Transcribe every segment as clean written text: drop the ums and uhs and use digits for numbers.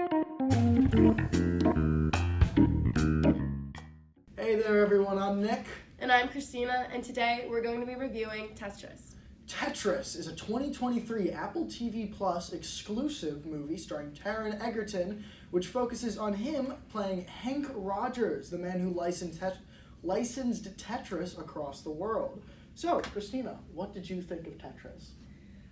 Hey there everyone, I'm Nick. And I'm Christina, and today we're going to be reviewing Tetris. Tetris is a 2023 Apple TV Plus exclusive movie starring Taron Egerton, which focuses on him playing Hank Rogers, the man who licensed Tetris across the world. So, Christina, what did you think of Tetris?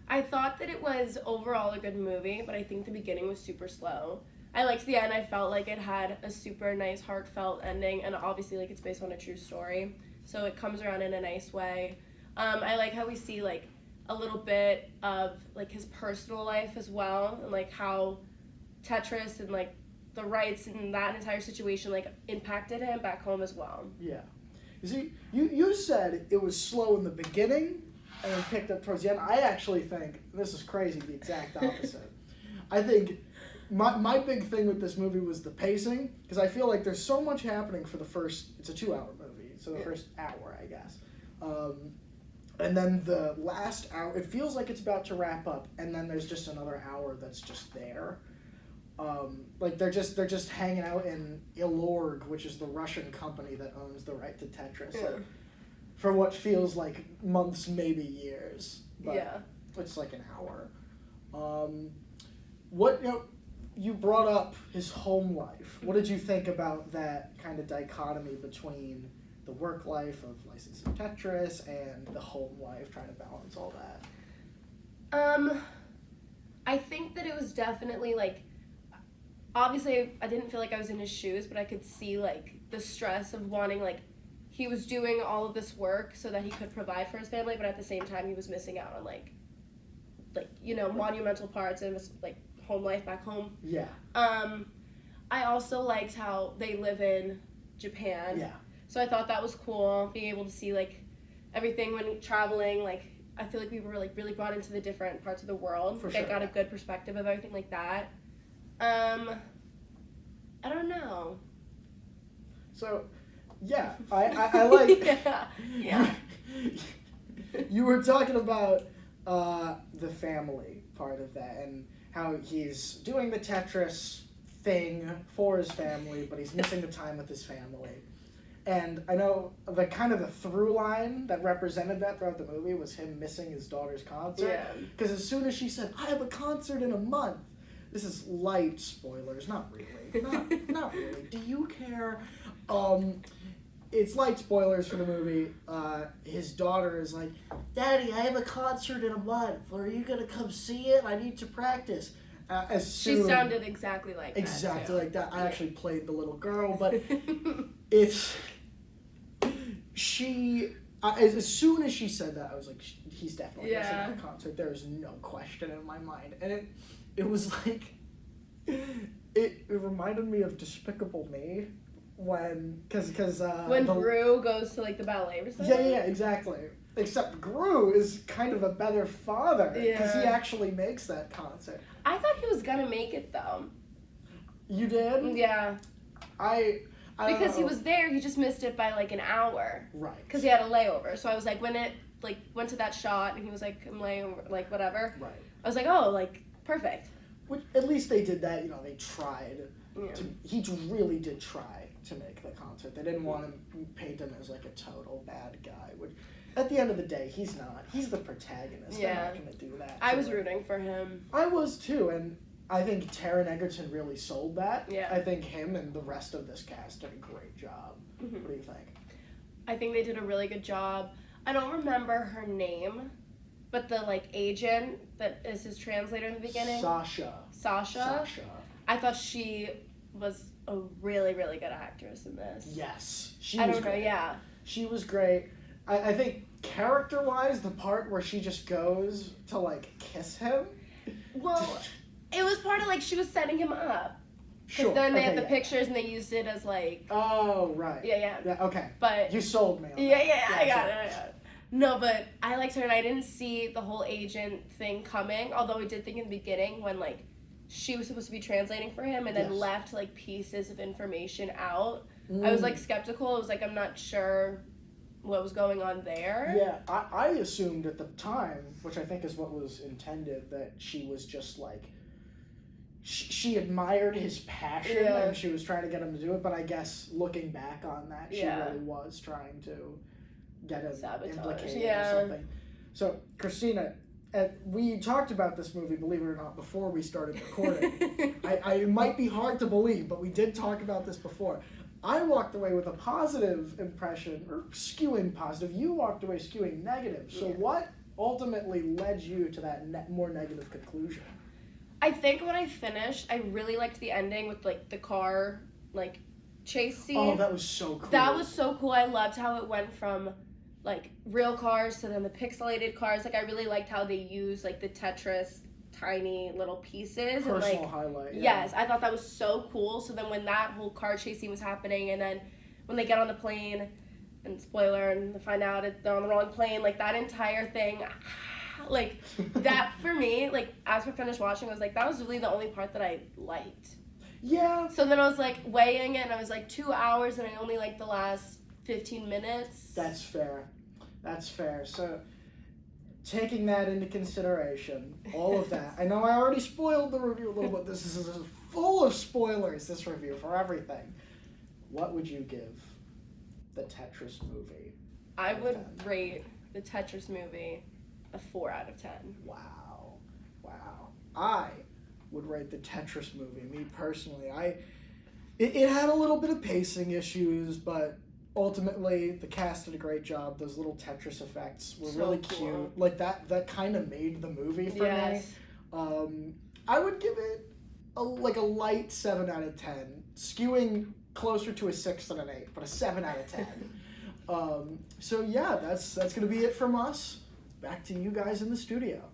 I thought that it was overall a good movie, but I think the beginning was super slow. I liked the end. I felt like it had a super nice, heartfelt ending, and obviously, like, it's based on a true story, so it comes around in a nice way. I like how we see, like, a little bit of, like, his personal life as well, and, like, how Tetris and, like, the rights and that entire situation, like, impacted him back home as well. Yeah. You see, you said it was slow in the beginning and then picked up towards the end. I actually think, this is crazy, the exact opposite. I think my big thing with this movie was the pacing, because I feel like there's so much happening for the first, it's a 2-hour movie, so the first hour, I guess. And then the last hour, it feels like it's about to wrap up, and then there's just another hour that's just there. Like they're just hanging out in Ilorg, which is the Russian company that owns the right to Tetris. Yeah. For what feels like months, maybe years. But Yeah. it's like an hour. You brought up his home life. What did you think about that kind of dichotomy between the work life of licensing Tetris and the home life, trying to balance all that? I think that it was definitely, like, obviously I didn't feel like I was in his shoes, but I could see, like, the stress of wanting, like, he was doing all of this work so that he could provide for his family, but at the same time he was missing out on, like you know, monumental parts of his, like, home life back home. Yeah. I also liked how they live in Japan. Yeah. So I thought that was cool, being able to see, like, everything when traveling. Like, I feel like we were, like, really brought into the different parts of the world. For like, sure. I got a good perspective of everything like that. I don't know. So, yeah, I like... Yeah. You were talking about the family part of that and how he's doing the Tetris thing for his family, but he's missing the time with his family. And I know the kind of the through line that represented that throughout the movie was him missing his daughter's concert. Yeah. Because as soon as she said, I have a concert in a month, this is light spoilers, not really. Not really. Do you care? It's light spoilers for the movie. His daughter is like, Daddy, I have a concert in a month. Are you going to come see it? I need to practice. She sounded exactly like that. Exactly like that. I actually played the little girl, but it's... as soon as she said that, I was like, he's definitely missing that concert. There is no question in my mind. And it was like... It reminded me of Despicable Me. When Gru goes to, like, the ballet recital? Yeah, exactly. Except Gru is kind of a better father because he actually makes that concert. I thought he was gonna make it though. You did? Yeah. I because he was there, he just missed it by, like, an hour. Right. Because he had a layover. So I was like, when it, like, went to that shot and he was like, I'm laying over, like, whatever. Right. I was like, oh, like, perfect. Which, at least they did that. You know, they tried. Yeah. He really did try to make the concert. They didn't want to paint him as, like, a total bad guy. Which, at the end of the day, he's not. He's the protagonist. Yeah. They're not going to do that. I was rooting for him. I was too, and I think Taron Egerton really sold that. Yeah. I think him and the rest of this cast did a great job. Mm-hmm. What do you think? I think they did a really good job. I don't remember her name, but the, like, agent that is his translator in the beginning. Sasha. I thought she was a really, really good actress in this. Yes. I don't know, yeah. She was great. I think character-wise, the part where she just goes to, like, kiss him. Well, it was part of, like, she was setting him up. Sure. Because then they had the pictures and they used it as, like... Oh, right. Yeah. Okay. But... You sold me on that. Yeah, I got it. No, but I liked her, and I didn't see the whole agent thing coming, although I did think in the beginning when, like, she was supposed to be translating for him and then left, like, pieces of information out. I was, like, skeptical. I was like, I'm not sure what was going on there. Yeah, I assumed at the time, which I think is what was intended, that she was just, like, she admired his passion and she was trying to get him to do it, but I guess looking back on that, she really was trying to get him implicated or something. So, Christina, we talked about this movie, believe it or not, before we started recording. It might be hard to believe, but we did talk about this before. I walked away with a positive impression, or skewing positive. You walked away skewing negative. So what ultimately led you to that more negative conclusion? I think when I finished, I really liked the ending with like the car like chase scene. Oh, that was so cool. That was so cool. I loved how it went from like real cars to then the pixelated cars. Like I really liked how they used like the Tetris tiny little pieces. Personal and, like, highlight. Yes, I thought that was so cool. So then when that whole car chase scene was happening, and then when they get on the plane, and spoiler, and they find out they're on the wrong plane, like that entire thing, like that for me, like as we finished watching, I was like, that was really the only part that I liked. Yeah. So then I was like weighing it, and I was like 2 hours, and I only liked the last 15 minutes. That's fair. So, taking that into consideration, all of that. I know I already spoiled the review a little bit. This is full of spoilers, this review, for everything. What would you give the Tetris movie? I would rate the Tetris movie a 4 out of 10. Wow. I would rate the Tetris movie, me personally. It had a little bit of pacing issues, but ultimately the cast did a great job. Those little Tetris effects were really cute. Like that kind of made the movie for me. I would give it a light 7 out of 10, skewing closer to a 6 than an 8, but a 7 out of 10. So yeah, that's gonna be it from us. Back to you guys in the studio.